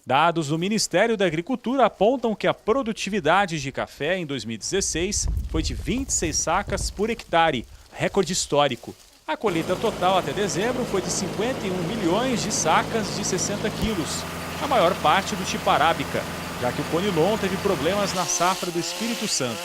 Dados do Ministério da Agricultura apontam que a produtividade de café em 2016 foi de 26 sacas por hectare, recorde histórico. A colheita total até dezembro foi de 51 milhões de sacas de 60 quilos, a maior parte do tipo arábica, já que o Conilon teve problemas na safra do Espírito Santo.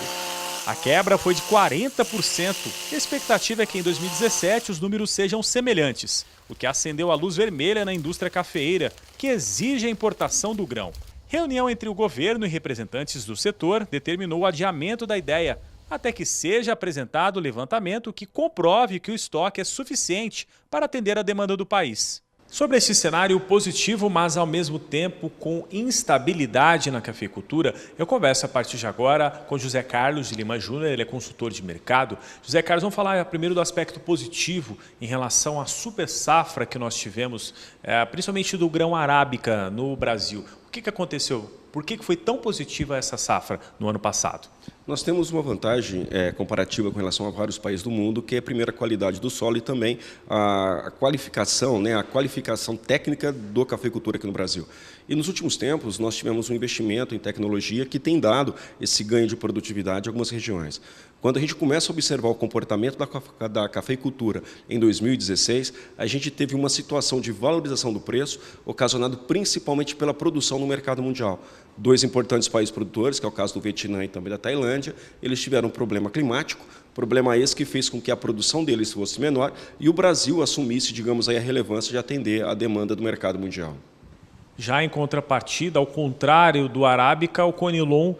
A quebra foi de 40% e a expectativa é que em 2017 os números sejam semelhantes, o que acendeu a luz vermelha na indústria cafeeira, que exige a importação do grão. Reunião entre o governo e representantes do setor determinou o adiamento da ideia, até que seja apresentado o levantamento que comprove que o estoque é suficiente para atender a demanda do país. Sobre este cenário positivo, mas ao mesmo tempo com instabilidade na cafeicultura, eu converso a partir de agora com José Carlos de Lima Júnior, ele é consultor de mercado. José Carlos, vamos falar primeiro do aspecto positivo em relação à super safra que nós tivemos, principalmente do grão arábica no Brasil. O que aconteceu? Por que foi tão positiva essa safra no ano passado? Nós temos uma vantagem comparativa com relação a vários países do mundo, que é a primeira qualidade do solo e também a qualificação, a qualificação técnica do cafeicultura aqui no Brasil. E nos últimos tempos nós tivemos um investimento em tecnologia que tem dado esse ganho de produtividade em algumas regiões. Quando a gente começa a observar o comportamento da cafeicultura em 2016, a gente teve uma situação de valorização do preço, ocasionado principalmente pela produção no mercado mundial. Dois importantes países produtores, que é o caso do Vietnã e também da Tailândia, eles tiveram um problema climático, problema esse que fez com que a produção deles fosse menor e o Brasil assumisse, digamos, aí, a relevância de atender à demanda do mercado mundial. Já em contrapartida, ao contrário do arábica, o Conilon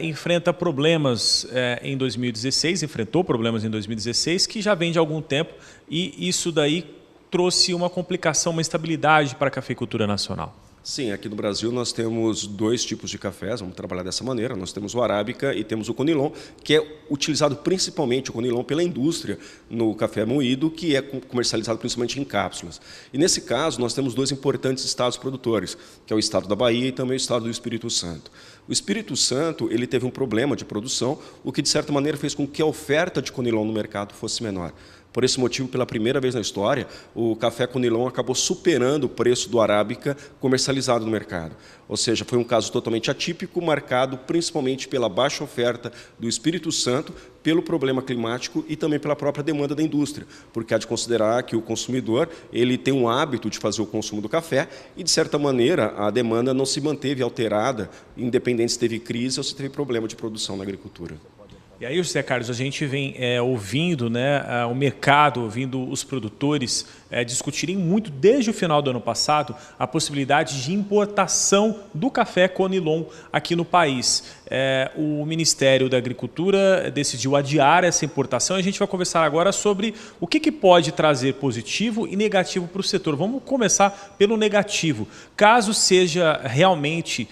enfrenta problemas em 2016, enfrentou problemas em 2016, que já vem de algum tempo, e isso daí trouxe uma complicação, uma instabilidade para a cafeicultura nacional. Sim, aqui no Brasil nós temos dois tipos de cafés, vamos trabalhar dessa maneira. Nós temos o arábica e temos o Conilon, que é utilizado principalmente, o Conilon, pela indústria no café moído, que é comercializado principalmente em cápsulas. E nesse caso nós temos dois importantes estados produtores, que é o estado da Bahia e também o estado do Espírito Santo. O Espírito Santo ele teve um problema de produção, o que de certa maneira fez com que a oferta de Conilon no mercado fosse menor. Por esse motivo, pela primeira vez na história, o café Conilon acabou superando o preço do arábica comercializado no mercado. Ou seja, foi um caso totalmente atípico, marcado principalmente pela baixa oferta do Espírito Santo, pelo problema climático e também pela própria demanda da indústria, porque há de considerar que o consumidor ele tem um hábito de fazer o consumo do café e, de certa maneira, a demanda não se manteve alterada, independente se teve crise ou se teve problema de produção na agricultura. E aí, José Carlos, a gente vem ouvindo o mercado, ouvindo os produtores discutirem muito, desde o final do ano passado, a possibilidade de importação do café Conilon aqui no país. O Ministério da Agricultura decidiu adiar essa importação e a gente vai conversar agora sobre o que pode trazer positivo e negativo para o setor. Vamos começar pelo negativo. Caso seja realmente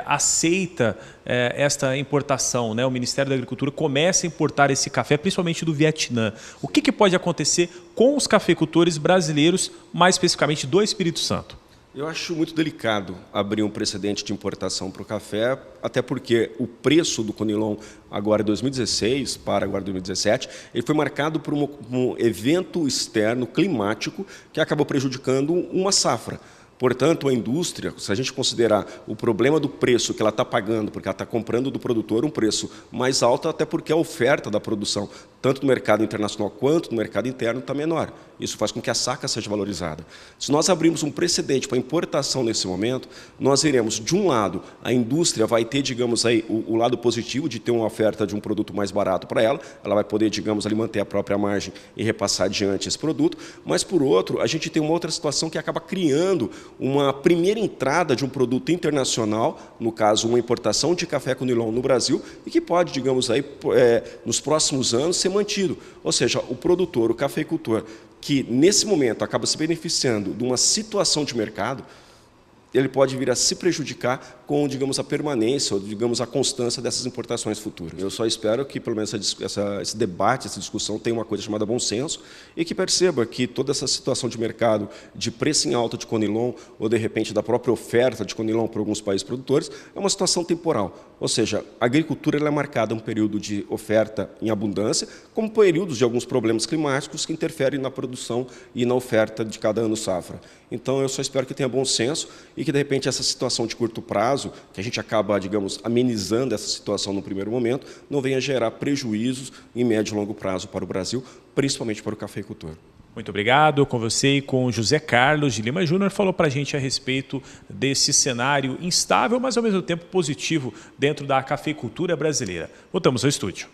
aceita esta importação, o Ministério da Agricultura começa a importar esse café, principalmente do Vietnã. O que pode acontecer com os cafeicultores brasileiros, mais especificamente do Espírito Santo? Eu acho muito delicado abrir um precedente de importação para o café, até porque o preço do Conilon agora em 2016 para agora 2017, ele foi marcado por um evento externo climático que acabou prejudicando uma safra. Portanto, a indústria, se a gente considerar o problema do preço que ela está pagando, porque ela está comprando do produtor um preço mais alto, até porque a oferta da produção, tanto no mercado internacional quanto no mercado interno, está menor. Isso faz com que a saca seja valorizada. Se nós abrirmos um precedente para importação nesse momento, nós iremos, de um lado, a indústria vai ter, digamos, aí, o lado positivo de ter uma oferta de um produto mais barato para ela vai poder, digamos, ali, manter a própria margem e repassar adiante esse produto, mas, por outro, a gente tem uma outra situação que acaba criando uma primeira entrada de um produto internacional, no caso, uma importação de café Conilon no Brasil, e que pode, digamos, aí, nos próximos anos ser mantido. Ou seja, o produtor, o cafeicultor, que nesse momento acaba se beneficiando de uma situação de mercado, ele pode vir a se prejudicar com, digamos, a permanência ou, digamos, a constância dessas importações futuras. Eu só espero que, pelo menos, esse debate, essa discussão tenha uma coisa chamada bom senso e que perceba que toda essa situação de mercado de preço em alta de Conilon ou, de repente, da própria oferta de Conilon por alguns países produtores é uma situação temporal. Ou seja, a agricultura ela é marcada um período de oferta em abundância, como períodos de alguns problemas climáticos que interferem na produção e na oferta de cada ano safra. Então, eu só espero que tenha bom senso e e que, de repente, essa situação de curto prazo, que a gente acaba, digamos, amenizando essa situação no primeiro momento, não venha gerar prejuízos em médio e longo prazo para o Brasil, principalmente para o cafeicultor. Muito obrigado. Com você e com o José Carlos de Lima Júnior, falou para a gente a respeito desse cenário instável, mas ao mesmo tempo positivo dentro da cafeicultura brasileira. Voltamos ao estúdio.